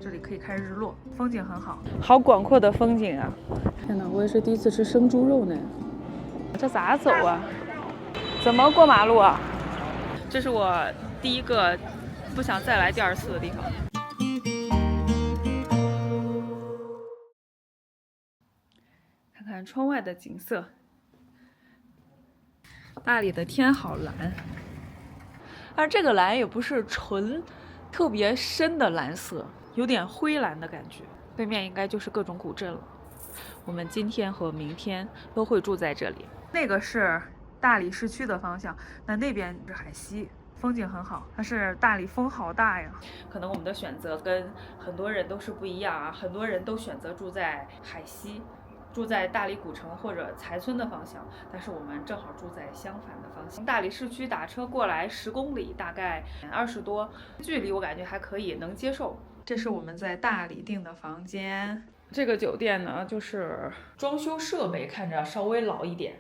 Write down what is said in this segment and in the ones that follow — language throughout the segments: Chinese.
這裡可以看日落，風景很好，好廣闊的風景啊！天哪，我也是第一次吃生豬肉呢。這咋走啊？怎麼過馬路啊？这是我第一个不想再來第二次的地方。看看窗外的景色，大理的天好藍，而这个藍也不是純特別深的藍色，有點灰藍的感覺。對面應該就是各種古鎮了。我們今天和明天都會住在這裡。那個是大理市區的方向，那邊是海西，風景很好。但是大理風好大呀，可能我們的選擇跟很多人都是不一樣啊。很多人都選擇住在海西，住在大理古城或者財村的方向，但是我們正好住在相反的方向。大理市區打車過來10公里，大概20多，距離我感覺還可以，能接受。這是我們在大理訂的房間。這個酒店呢，就是裝修設備看着稍微老一點，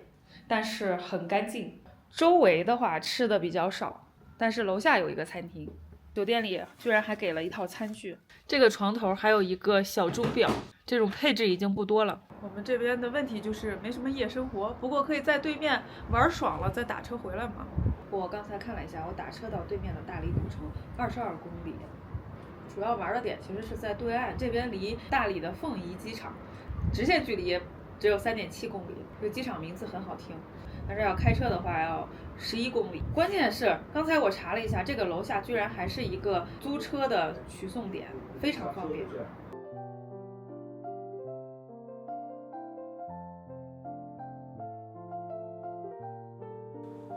但是很乾淨。周圍的話吃的比較少，但是樓下有一個餐廳。酒店裡居然還給了一套餐具。這個床頭還有一個小鐘錶，這種配置已經不多了。我們這邊的問題就是沒什麼夜生活，不過可以在對面玩爽了再打車回來嘛。我剛才看了一下，我打車到對面的大理古城22公里。主要玩的點其實是在對岸，這邊離大理的鳳儀機場直線距離只有3.7公里，這個機場名字很好聽，但是要開車的話要11公里。關鍵是剛才我查了一下，這個樓下居然還是一個租車的取送點，非常方便。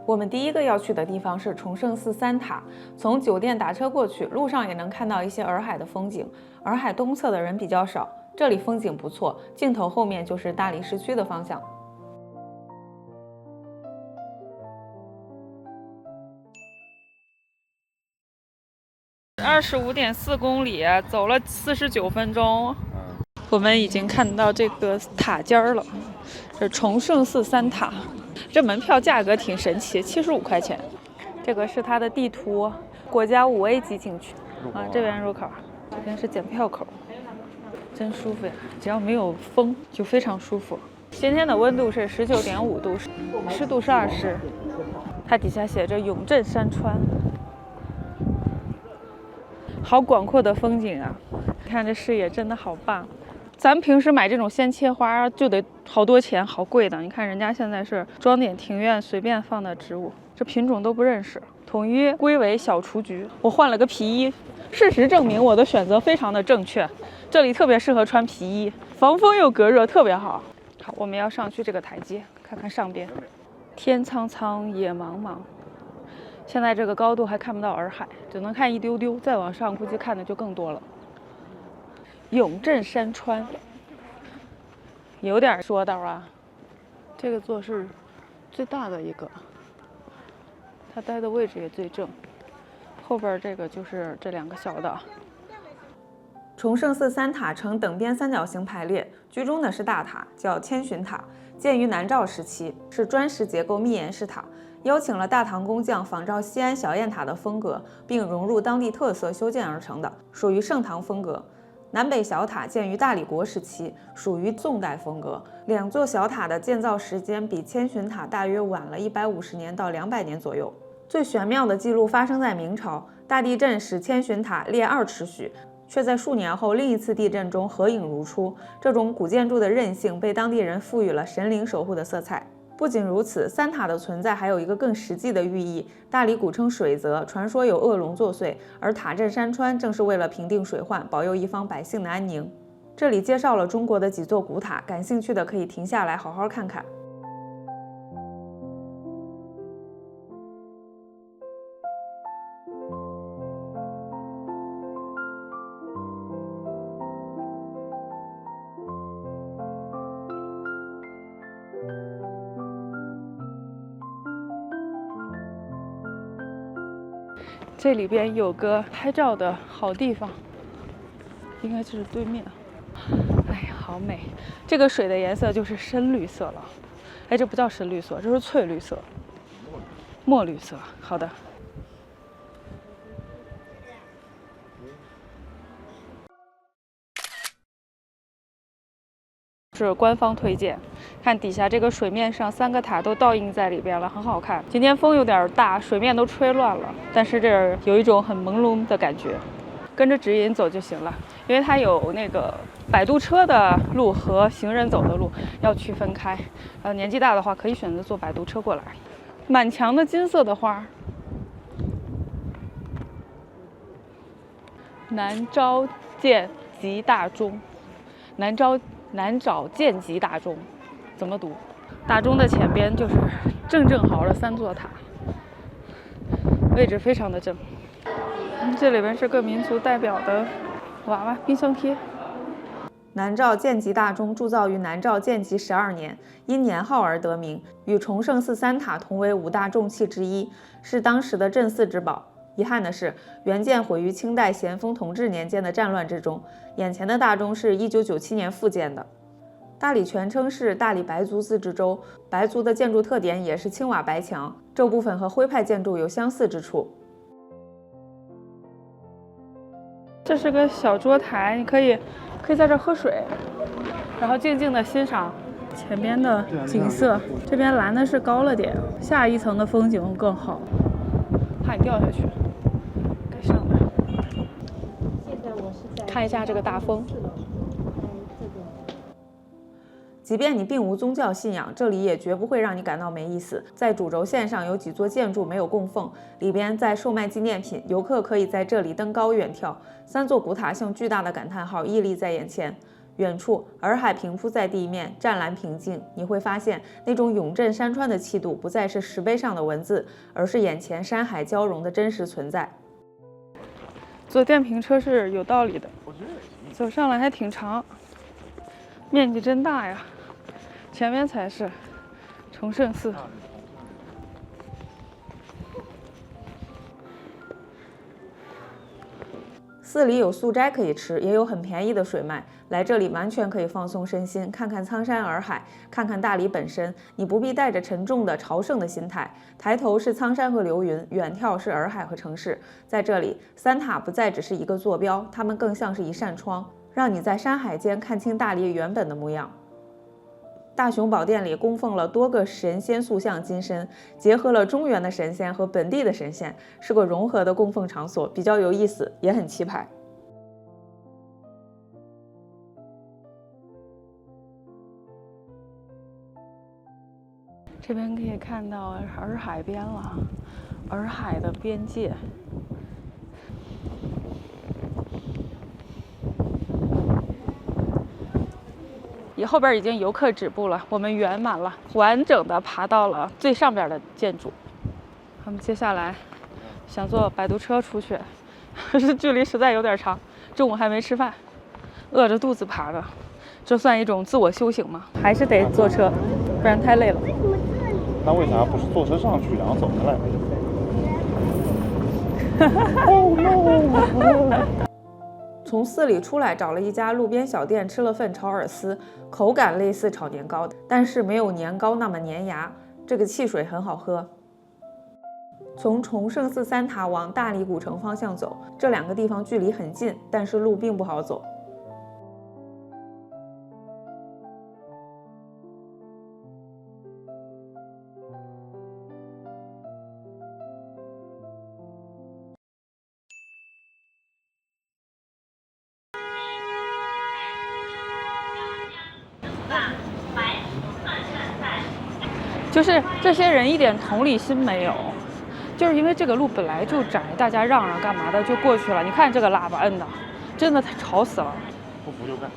我們第一個要去的地方是崇聖寺3塔，從酒店打車過去，路上也能看到一些洱海的風景。洱海東側的人比較少，這裡風景不錯，鏡頭後面就是大理市區的方向。25.4公里，走了49分鐘。我們已經看到這個塔尖了，這崇聖寺3塔。這門票價格挺神奇，75塊錢。這個是它的地圖，國家5A 級景區啊。這邊入口，這邊是檢票口，真舒服呀！只要沒有風，就非常舒服。今天的溫度是19.5度，濕度是20%。它底下寫着永鎮山川，好廣闊的風景啊！看這視野真的好棒。咱們平時買這種鮮切花就得好多錢，好貴的。你看人家現在是裝點庭院隨便放的植物，這品種都不認識，統一歸為小雛菊。我換了個皮衣，事實證明我的選擇非常的正確。這裡特別適合穿皮衣，防風又隔熱，特別好。好，我們要上去這個台階，看看上邊。天蒼蒼，野茫茫。現在這個高度還看不到洱海，只能看一丟丟，再往上估計看的就更多了。永鎮山川有點說道啊，這個座是最大的一個，它待的位置也最正，後邊這個就是這兩個小的。崇聖寺3塔呈等邊三角形排列，居中的是大塔，叫千尋塔，建於南詔時期，是磚石結構密檐式塔，邀請了大唐工匠仿照西安小雁塔的風格，並融入當地特色修建而成的，屬於盛唐風格。南北小塔建於大理國時期，屬於宋代風格。兩座小塔的建造時間比千尋塔大約晚了150年到200年左右。最玄妙的記錄發生在明朝，大地震使千尋塔裂2尺許，卻在數年後另一次地震中合影如初。這種古建築的韌性被當地人賦予了神靈守護的色彩。不僅如此，3塔的存在還有一個更實際的寓意。大理古稱水澤，傳說有惡龍作祟，而塔鎮山川正是為了平定水患，保佑一方百姓的安寧。這裡介紹了中國的幾座古塔，感興趣的可以停下來好好看看。這裡邊有個拍照的好地方，應該就是對面。哎呀，好美！這個水的顏色就是深綠色了。哎，這不叫深綠色，這是翠綠色。墨綠色。好的。是官方推荐。看底下这个水面上3个塔都倒映在里边了，很好看。今天风有点大，水面都吹乱了，但是这儿有一种很朦胧的感觉。跟着指引走就行了，因为它有那个摆渡车的路和行人走的路要区分开。年纪大的话可以选择坐摆渡车过来。满墙的金色的花。南召见集大钟，南找见集大钟，怎么读？大钟的前边就是正好的3座塔，位置非常的正。这里边是各民族代表的娃娃冰箱貼。南诏建集大钟铸造于南诏建集12年，因年号而得名，与崇圣寺3塔同為5大重器之一，是當時的鎮寺之寶。遺憾的是，原件毀於清代咸豐同治年間的戰亂之中。眼前的大鐘是1997年復建的。大理全稱是大理白族自治州，白族的建築特點也是青瓦白牆，這部分和徽派建築有相似之處。這是個小桌台，你可以在這喝水，然後靜靜地欣賞前邊的景色。這邊藍的是高了點，下一層的風景更好。怕你掉下去，該上來。看一下這個大風。即便你並無宗教信仰，這裡也絕不會讓你感到沒意思。在主軸線上有幾座建築沒有供奉，裡邊在售賣紀念品，遊客可以在這裡登高遠眺。3座古塔像巨大的感嘆號屹立在眼前。遠處洱海平鋪在地面，湛藍平靜。你會發現那種永鎮山川的氣度，不再是石碑上的文字，而是眼前山海交融的真實存在。坐電瓶車是有道理的，走上來還挺長，面積真大呀。前面才是崇聖寺。寺裡有素齋可以吃，也有很便宜的水賣。來這裡完全可以放鬆身心，看看蒼山洱海，看看大理本身。你不必帶着沉重的朝聖的心態。抬頭是蒼山和流雲，遠眺是洱海和城市。在這裡，3塔不再只是一個坐標，它們更像是一扇窗，讓你在山海間看清大理原本的模樣。大雄寶殿裡供奉了多個神仙塑像金身，結合了中原的神仙和本地的神仙，是個融合的供奉場所，比較有意思，也很氣派。這邊可以看到洱海邊了，洱海的邊界。後邊已經遊客止步了，我們圓滿了，完整的爬到了最上邊的建築。我們接下來想坐擺渡車出去，可是距離實在有點長，中午還沒吃飯，餓着肚子爬的，這算一種自我修行嗎？還是得坐車，不然太累了。那為啥不是坐車上去，然後走下來？從寺裡出來，找了一家路邊小店吃了份炒饵絲，口感類似炒年糕，但是沒有年糕那麼粘牙。這個汽水很好喝。從崇聖寺3塔往大理古城方向走，這兩個地方距離很近，但是路並不好走。就是這些人一點同理心沒有，就是因為這個路本來就窄，大家讓幹嘛的就過去了。你看這個喇叭摁的，真的吵死了。不服就幹。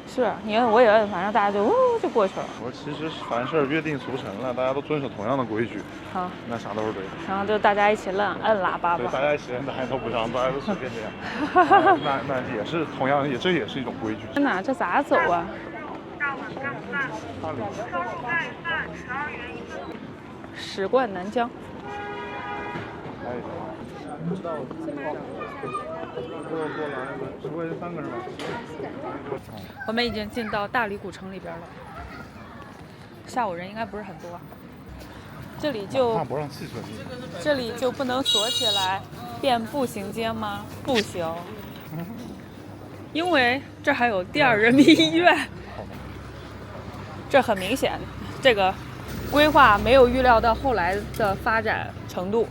是你摁我也摁，反正大家就就過去了。我說其實凡事約定俗成了，大家都遵守同樣的規矩，好，那啥都是對的。然後就大家一起摁喇叭吧。對，大家一起摁，大家都不讓，大家都隨便這樣。那也是同樣，這也是一種規矩。天哪，這咋走啊？史貫南疆。我們已經進到大理古城裡邊了，下午人應該不是很多。這裡就不能鎖起來變步行街嗎？不行，因為這還有第二人民醫院。這很明顯，這個規劃沒有預料到後來的發展程度。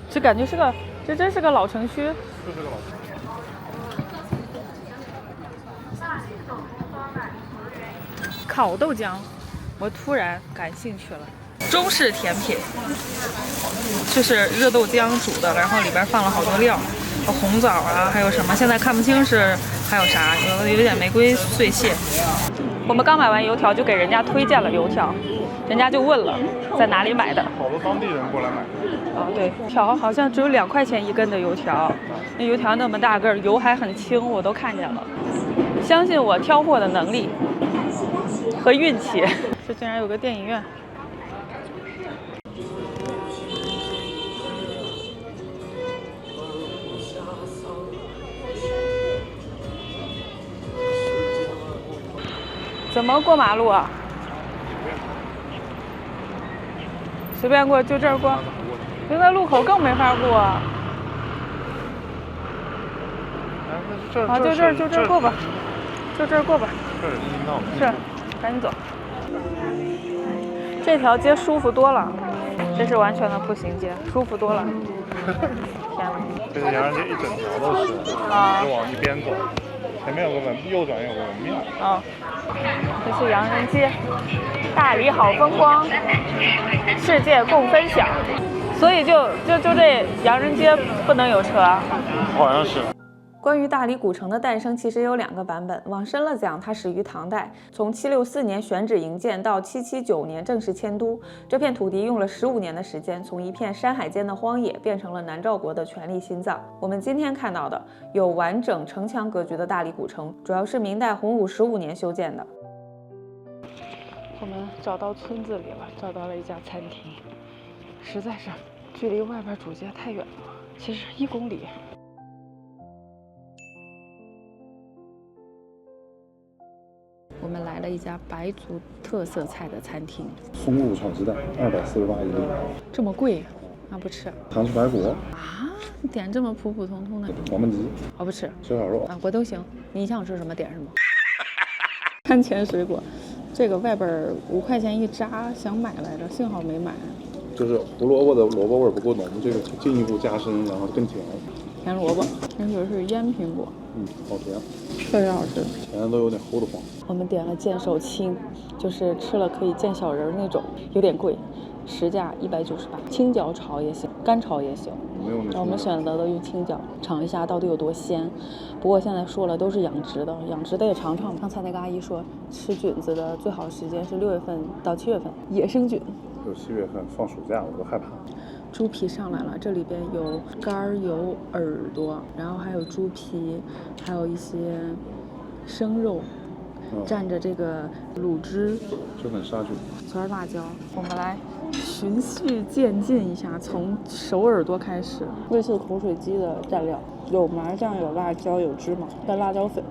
这感觉是个，这真是个老城区。就是个老城区。烤豆浆，我突然感興趣了。中式甜品，就是熱豆漿煮的，然後裡邊放了好多料，紅棗啊，還有什麼，現在看不清是還有啥，有點玫瑰碎屑。我們剛買完油條，就給人家推薦了油條，人家就問了在哪裡買的。好多當地人過來買。啊，對，條好像只有2塊錢一根的油條，那油條那麼大個，油還很輕，我都看見了。相信我挑貨的能力和運氣。這竟然有個電影院。怎麼過馬路啊？隨便過，就這兒過。現在路口更沒法過。啊，就這兒過吧，就這兒過吧。是，趕緊走。這條街舒服多了，這是完全的步行街，舒服多了。天哪！這個洋人街一整條都是，就往一邊走，前面有個門，右轉有個門面。啊。這是洋人街，大理好風光，世界共分享。所以就這洋人街不能有車，好像是。關於大理古城的誕生，其實有2個版本。往深了講，它始於唐代，從764年選址營建到779年正式遷都，這片土地用了15年的時間，從一片山海間的荒野變成了南詔國的權力心臟。我們今天看到的有完整城牆格局的大理古城，主要是明代洪武15年修建的。我們找到村子裡了，找到了一家餐廳，實在是距離外邊主街太遠了，其實1公里。我們來了一家白族特色菜的餐廳，松露炒雞蛋248一粒，這麼貴，那不吃。糖醋排骨啊，你點這麼普普通通的。黃燜雞，我不吃。小炒肉啊，我都行。你想吃什麼點什麼。餐前水果，這個外邊5塊錢一扎，想買來着，幸好沒買。就是胡蘿蔔的蘿蔔味不夠濃，這個進一步加深，然後更甜。甜蘿蔔，那就是醃蘋果。好甜，特別好吃，甜的都有點齁得慌。我們點了見手青，就是吃了可以見小人那種，有點貴，實價198。青椒炒也行，乾炒也行。我們選擇的用青椒，嘗一下到底有多鮮。不過現在說了都是養殖的，養殖的也嘗嘗。剛才那個阿姨說，吃菌子的最好時間是6月份到7月份，野生菌。就7月份放暑假，我都害怕。豬皮上來了，這裡邊有肝有耳朵，然後還有豬皮，還有一些生肉，蘸着這個滷汁，就很殺菌。蒜辣椒，我們來循序漸進一下，從熟耳朵開始。類似口水雞的蘸料，有麻醬，有辣椒，有芝麻，還有辣椒粉。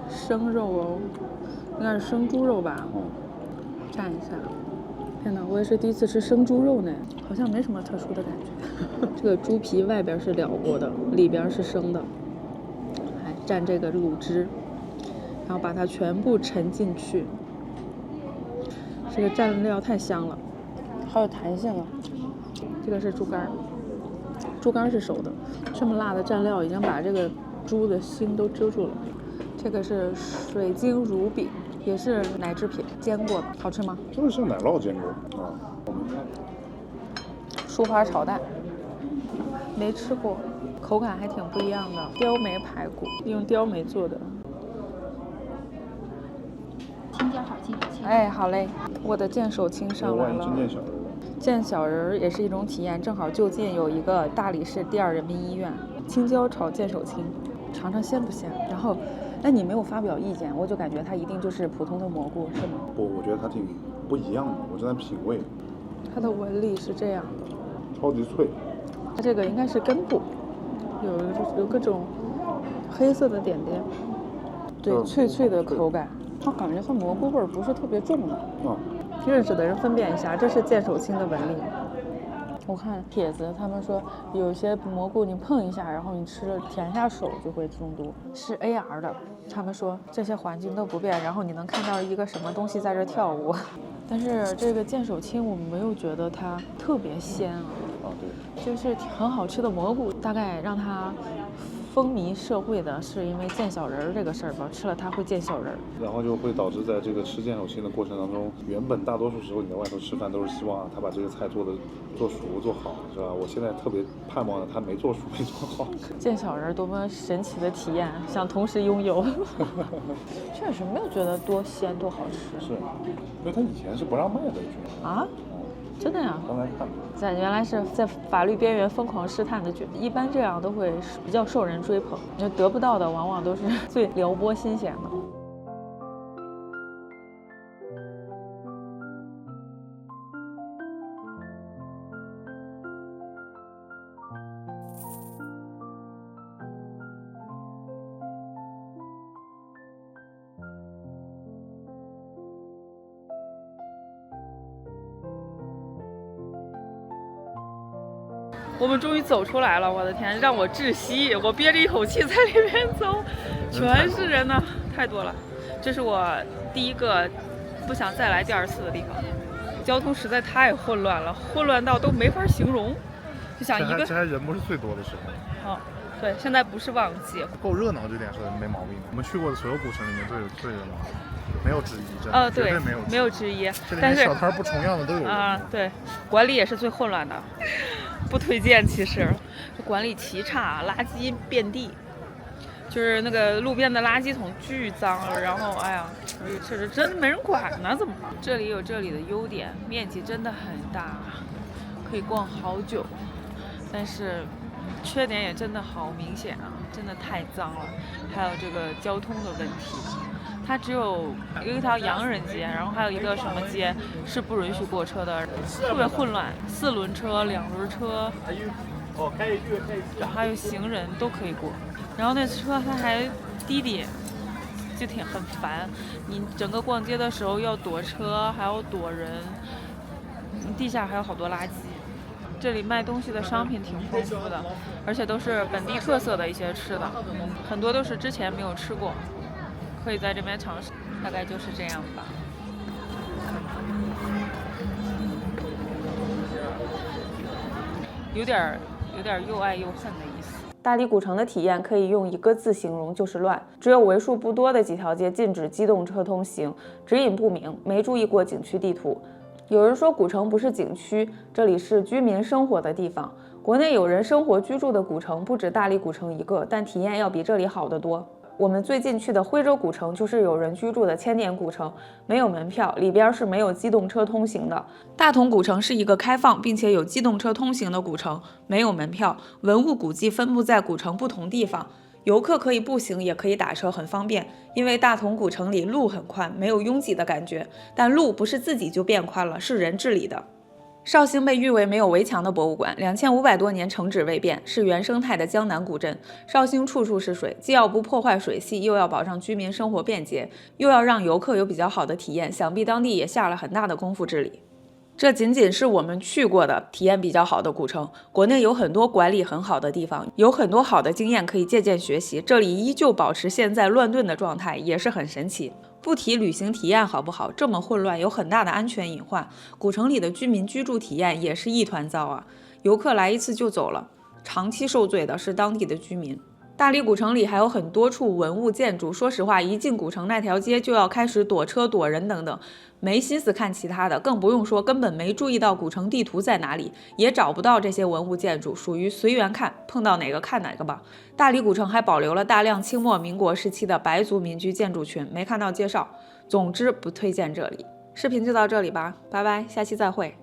生肉哦，應該是生豬肉吧？蘸一下。天哪，我也是第一次吃生豬肉呢，好像沒什麼特殊的感覺。這個豬皮外邊是燎過的，裡邊是生的，來蘸這個滷汁，然後把它全部沉進去。這個蘸料太香了，好有彈性啊。這個是豬肝，豬肝是熟的，這麼辣的蘸料已經把這個豬的心都遮住了。這個是水晶乳餅。也是奶製品，煎過的，好吃嗎？就是像奶酪煎過啊。酥花炒蛋，沒吃過，口感還挺不一樣的。雕梅排骨，用雕梅做的。青椒炒見手青。哎，好嘞，我的見手青上來了。見小人也是一種體驗，正好就近有一個大理市第2人民醫院，青椒炒見手青，嘗嘗鮮不鮮？然後。但你沒有發表意見，我就感覺它一定就是普通的蘑菇，是嗎？不，我覺得它挺不一樣的，我正在品味。它的紋理是這樣的，超級脆。它這個應該是根部，有各種黑色的點點，對，脆脆的口感。我感覺它蘑菇味不是特別重的。認識的人分辨一下，這是見手青的紋理。我看帖子，他們說有些蘑菇你碰一下，然後你吃了舔一下手就會中毒，是 AR 的。他們說這些環境都不变，然後你能看到一個什麼東西在這跳舞。但是這個剑手青我沒有覺得它特別鮮啊，對，就是很好吃的蘑菇。大概讓它風靡社會的是因為见小人这個事兒吧，吃了它會見小人，然後就會導致在這個吃劍手青的過程當中，原本大多數時候你在外頭吃飯都是希望他把這個菜做熟做好，是吧？我現在特別盼望他沒做熟沒做好。見小人多麼神奇的體驗，想同時擁有。確實沒有覺得多鮮多好吃，是因為他以前是不讓賣的啊。真的呀？剛才看，在原來是在法律邊緣瘋狂試探的剧，一般這樣都會比較受人追捧，因為得不到的往往都是最撩撥新鮮的。我們終於走出來了，我的天，讓我窒息！我憋着一口氣在裡面走，全是人呢，太多了。這是我第一個不想再來第二次的地方，交通實在太混亂了，混亂到都沒法形容。就想一個，这还人不是最多的时候。对，現在不是旺季，夠熱鬧這點是沒毛病的。我們去過的所有古城裡面最熱鬧，沒有之一，真的，對，絕對沒有之一。這裡面小攤不重樣的都有對，管理也是最混亂的。不推薦，其實這管理奇差，垃圾遍地，就是那個路邊的垃圾桶巨髒，然後哎呀，這真沒人管呢，怎麼？這裡有這裡的優點，面積真的很大，可以逛好久，但是缺點也真的好明顯啊，真的太髒了，還有這個交通的問題。它只有一條洋人街，然後還有一個什麼街是不允許過車的，特別混亂，4輪車、2輪車，還有行人都可以過。然後那車它還滴滴，就很煩。你整個逛街的時候要躲車，還要躲人，地下還有好多垃圾。這裡賣東西的商品挺豐富的，而且都是本地特色的一些吃的，很多都是之前沒有吃過。可以在這邊嘗試，大概就是這樣吧。有點又愛又恨的意思。大理古城的體驗可以用一個字形容，就是亂。只有為數不多的幾條街禁止機動車通行，指引不明，沒注意過景區地圖。有人說古城不是景區，這裡是居民生活的地方。國內有人生活居住的古城不止大理古城一個，但體驗要比這裡好得多。我們最近去的徽州古城就是有人居住的千年古城，沒有門票，裡邊是沒有機動車通行的。大同古城是一個開放並且有機動車通行的古城，沒有門票，文物古蹟分布在古城不同地方，遊客可以步行也可以打車，很方便。因為大同古城裡路很寬，沒有擁擠的感覺，但路不是自己就變寬了，是人治理的。紹興被譽為沒有圍牆的博物館，2500多年城址未變，是原生態的江南古鎮。紹興處處是水，既要不破壞水系，又要保障居民生活便捷，又要讓遊客有比較好的體驗，想必當地也下了很大的功夫治理。這僅僅是我們去過的體驗比較好的古城，國內有很多管理很好的地方，有很多好的經驗可以借鑑學習。這裡依舊保持現在亂燉的狀態，也是很神奇。不提旅行體驗好不好，這麼混亂，有很大的安全隱患。古城裡的居民居住體驗也是一團糟啊，遊客來一次就走了，長期受罪的是當地的居民。大理古城裡還有很多處文物建築，說實話，一進古城那條街就要開始躲車躲人等等，沒心思看其他的，更不用說根本沒注意到古城地圖在哪裡，也找不到這些文物建築，屬於隨緣看，碰到哪個看哪個吧。大理古城還保留了大量清末民國時期的白族民居建築群，沒看到介紹。總之不推薦這裡。視頻就到這裡吧，拜拜，下期再會。